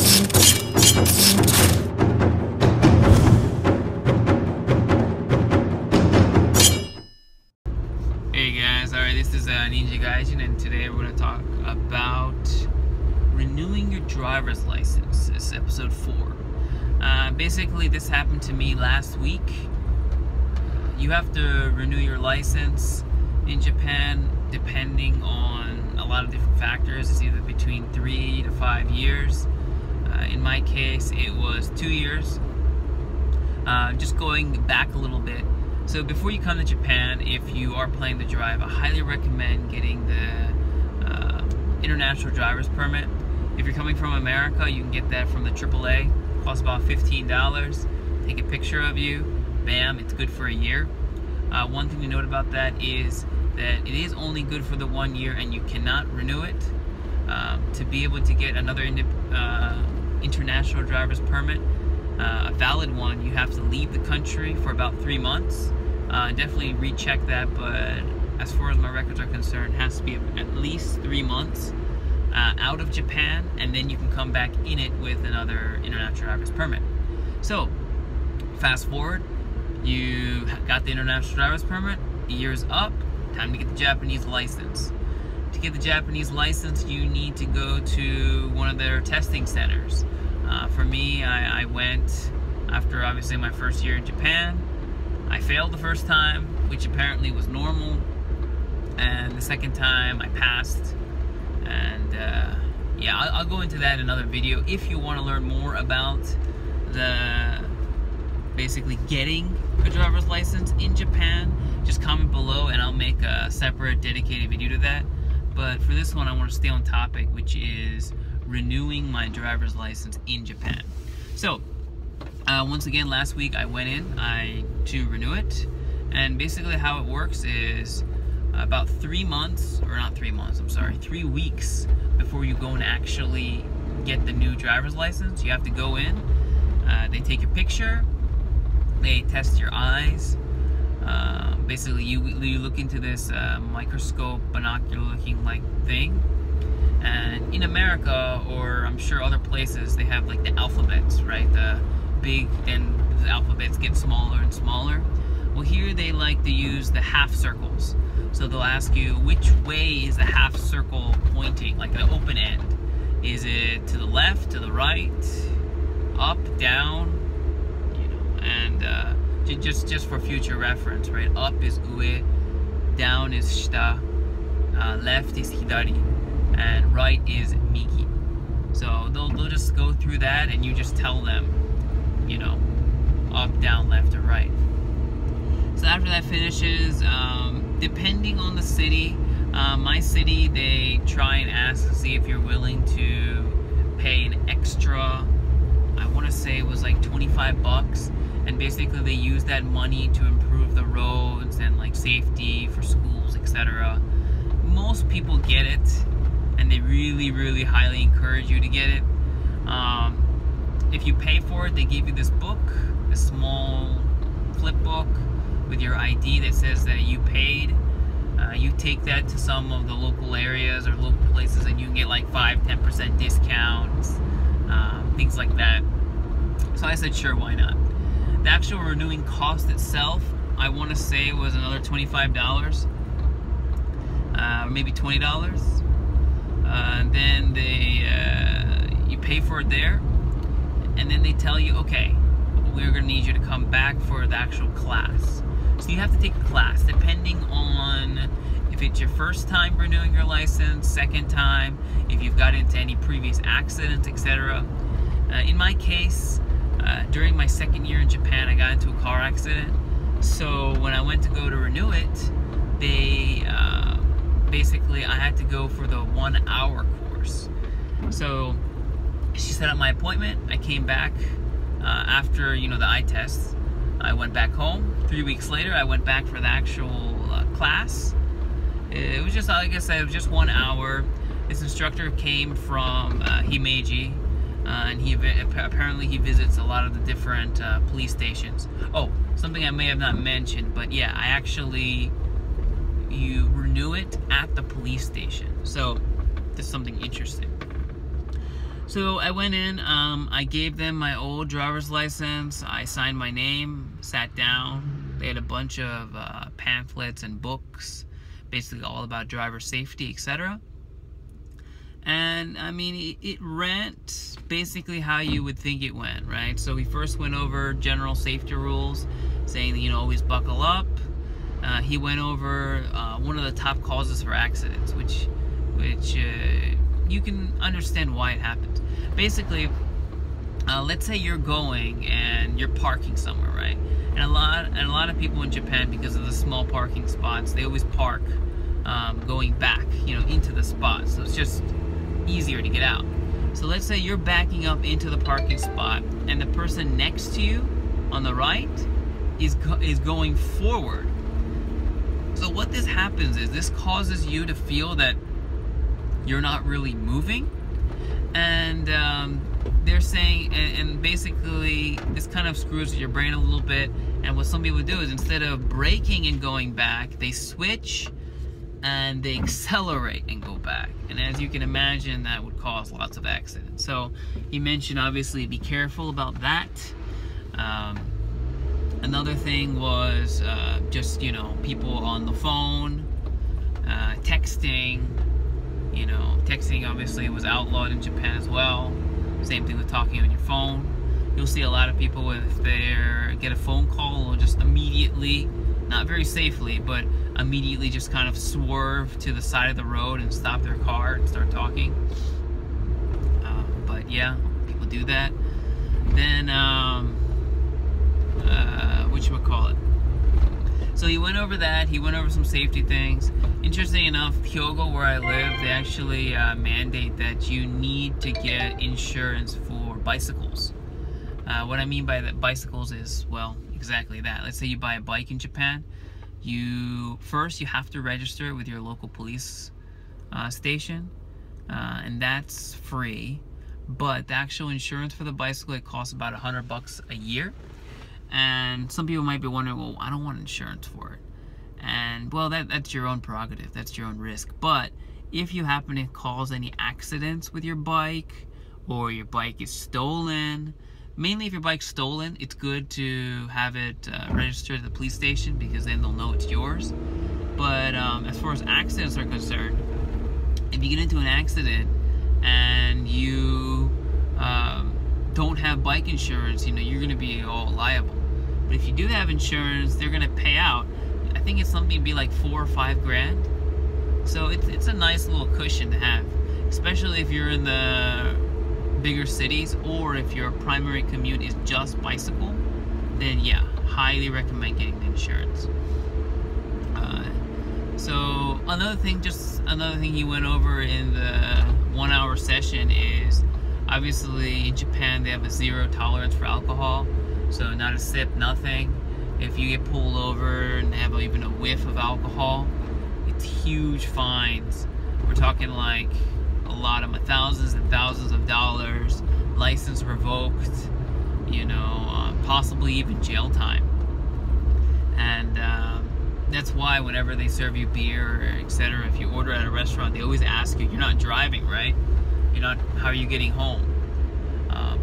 Hey guys, alright, this is NinjaGaijin, and today we're going to talk about renewing your driver's license. This is episode 4. Basically, this happened to me last week. You have to renew your license in Japan depending on a lot of different factors. It's either between 3 to 5 years. In my case, it was 2 years. Just going back a little bit. So before you come to Japan, if you are planning to drive, I highly recommend getting the international driver's permit. If you're coming from America, you can get that from the AAA. It costs about $15. Take a picture of you, bam, it's good for a year. One thing to note about that is that it is only good for the 1 year and you cannot renew it. To be able to get another international driver's permit, a valid one, you have to leave the country for about 3 months. Definitely recheck that, but as far as my records are concerned, it has to be at least 3 months out of Japan, and then you can come back in it with another international driver's permit. So, fast forward, you got the international driver's permit, the year's up, time to get the Japanese license. To get the Japanese license, you need to go to one of their testing centers. For me, I went after obviously my first year in Japan. I failed the first time, which apparently was normal, and the second time I passed. And yeah, I'll go into that in another video. If you want to learn more about the basically getting a driver's license in Japan, just comment below and I'll make a separate dedicated video to that. But for this one, I want to stay on topic, which is renewing my driver's license in Japan. So once again, last week I went in to renew it, and basically how it works is about 3 months, or not 3 months, I'm sorry, 3 weeks before you go and actually get the new driver's license, you have to go in. They take your picture, they test your eyes. Basically you look into this microscope, binocular looking like thing. And in America, or I'm sure other places, they have like the alphabets, right? The big, then the alphabets get smaller and smaller. Well, here they like to use the half circles. So they'll ask you, which way is the half circle pointing, like the open end? Is it to the left, to the right, up, down? You know, and just for future reference, right? Up is ue, down is shita, left is hidari, and right is migi. So they'll just go through that, and you just tell them, you know, up, down, left, or right. So after that finishes, depending on the city, my city, they try and ask to see if you're willing to pay an extra, I want to say it was like 25 bucks, and basically they use that money to improve the roads and like safety for schools, etc. Most people get it, and they really highly encourage you to get it. If you pay for it, they give you this book, this small flip book with your ID that says that you paid. You take that to some of the local areas or local places, and you can get like 5-10% discounts, things like that. So I said, sure, why not? The actual renewing cost itself, I want to say, was another $25, maybe $20. And then you pay for it there, and then they tell you, okay, we're going to need you to come back for the actual class. So you have to take a class depending on if it's your first time renewing your license, second time, if you've got into any previous accidents, etc. In my case, during my second year in Japan, I got into a car accident. So when I went to go to renew it, they basically I had to go for the 1 hour course. So she set up my appointment. I came back after, you know, the eye test. I went back home. 3 weeks later, I went back for the actual class. It was just, like I said, it was just 1 hour. This instructor came from Himeji, and apparently he visits a lot of the different police stations. Oh, something I may have not mentioned, but yeah, you renew it at the police station. So, there's something interesting. So I went in, I gave them my old driver's license, I signed my name, sat down. They had a bunch of pamphlets and books, basically all about driver safety, etc. And I mean, it went basically how you would think it went, right? So we first went over general safety rules, saying that, you know, always buckle up. He went over one of the top causes for accidents, which you can understand why it happens. Basically, let's say you're going and you're parking somewhere, right? And a lot of people in Japan, because of the small parking spots, they always park going back, you know, into the spot. So it's just easier to get out. So let's say you're backing up into the parking spot, and the person next to you on the right is going forward. So what this happens is this causes you to feel that you're not really moving, and they're saying, and basically this kind of screws with your brain a little bit. And what some people do is, instead of braking and going back, they switch and they accelerate and go back. And as you can imagine, that would cause lots of accidents. So he mentioned, obviously, be careful about that. Another thing was just, you know, people on the phone, texting. You know, texting obviously was outlawed in Japan as well. Same thing with talking on your phone. You'll see a lot of people, if they get a phone call, will just immediately, not very safely, but immediately just kind of swerve to the side of the road and stop their car and start talking. But yeah, people do that. Then, whatchamacallit? So he went over that. He went over some safety things. Interesting enough, Hyogo, where I live, they actually mandate that you need to get insurance for bicycles. What I mean by that, bicycles is, well, exactly that. Let's say you buy a bike in Japan. First you have to register with your local police station, and that's free. But the actual insurance for the bicycle, it costs about $100 a year. And some people might be wondering, well, I don't want insurance for it. And well, that's your own prerogative, that's your own risk. But if you happen to cause any accidents with your bike, or your bike is stolen, mainly if your bike's stolen, it's good to have it registered at the police station, because then they'll know it's yours. But as far as accidents are concerned, if you get into an accident and you don't have bike insurance, you know, you're going to be all liable. But if you do have insurance, they're going to pay out. I think it's something to be like $4 or $5 grand. So it's a nice little cushion to have, especially if you're in the bigger cities, or if your primary commute is just bicycle, then yeah, highly recommend getting the insurance. So another thing he went over in the 1 hour session is, obviously in Japan they have a 0 tolerance for alcohol, so not a sip, nothing. If you get pulled over and have even a whiff of alcohol, it's huge fines. We're talking like a lot of thousands and thousands of dollars, license revoked, you know, possibly even jail time. And that's why whenever they serve you beer or etc., if you order at a restaurant, they always ask you, you're not driving, right? You're not, how are you getting home?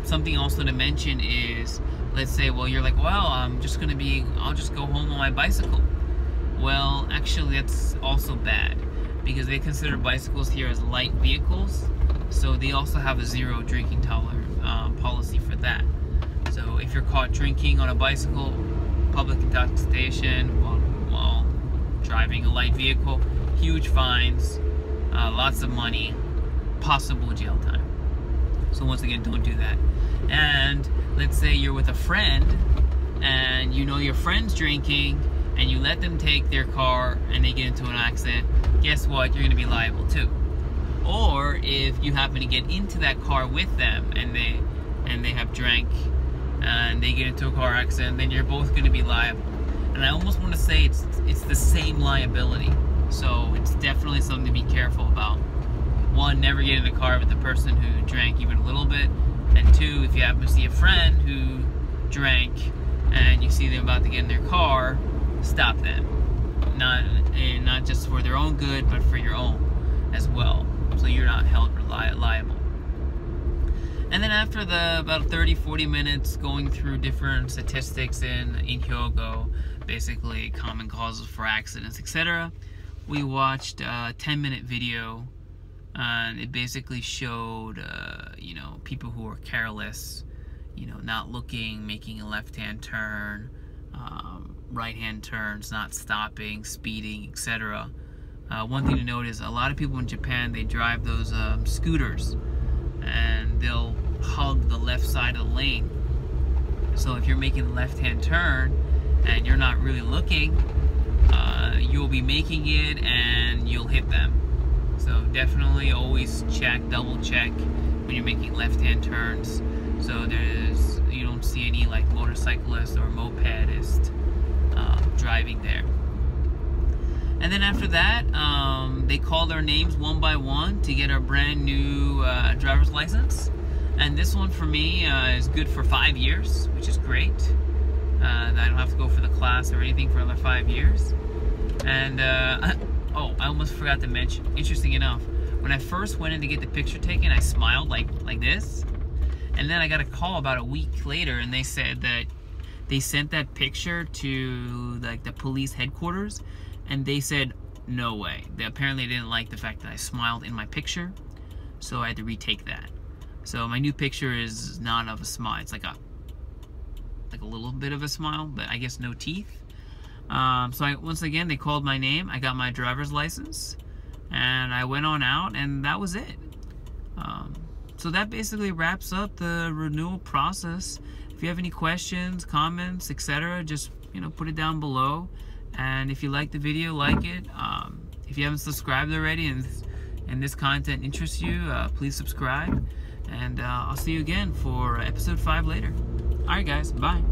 Something also to mention is, let's say, well, you're like, well, I'll just go home on my bicycle. Well, actually, that's also bad, because they consider bicycles here as light vehicles, so they also have a 0 drinking tolerance policy for that. So if you're caught drinking on a bicycle, public intoxication while driving a light vehicle, huge fines, lots of money, possible jail time. So once again, don't do that. And let's say you're with a friend and you know your friend's drinking, and you let them take their car and they get into an accident, guess what? You're going to be liable too. Or if you happen to get into that car with them and they have drank and they get into a car accident, then you're both going to be liable. And I almost want to say it's the same liability. So it's definitely something to be careful about. One, never get in a car with the person who drank even a little bit. And two, if you happen to see a friend who drank and you see them about to get in their car, stop them. Not just for their own good, but for your own as well, so you're not held liable. And then after about 30-40 minutes going through different statistics in Hyogo, basically common causes for accidents, etc., we watched a 10-minute video, and it basically showed people who are careless, not looking, making a left-hand turn, right-hand turns, not stopping, speeding, etc. One thing to note is a lot of people in Japan, they drive those scooters, and they'll hug the left side of the lane. So if you're making a left-hand turn and you're not really looking, you'll be making it and you'll hit them. So definitely always check, double check when you're making left-hand turns, so you don't see any like motorcyclist or mopedist driving there. And then after that, they called our names one by one to get our brand new driver's license. And this one for me is good for 5 years, which is great. I don't have to go for the class or anything for another 5 years. And oh, I almost forgot to mention, interesting enough, when I first went in to get the picture taken, I smiled like this. And then I got a call about a week later, and they said that they sent that picture to like the police headquarters, and they said no way. They apparently didn't like the fact that I smiled in my picture, so I had to retake that. So my new picture is not of a smile. It's like a little bit of a smile, but I guess no teeth. So once again, they called my name. I got my driver's license, and I went on out, and that was it. So that basically wraps up the renewal process. If you have any questions, comments, etc., just put it down below. And if you like the video, like it. If you haven't subscribed already and this content interests you, please subscribe. And I'll see you again for episode 5 later. Alright guys, bye.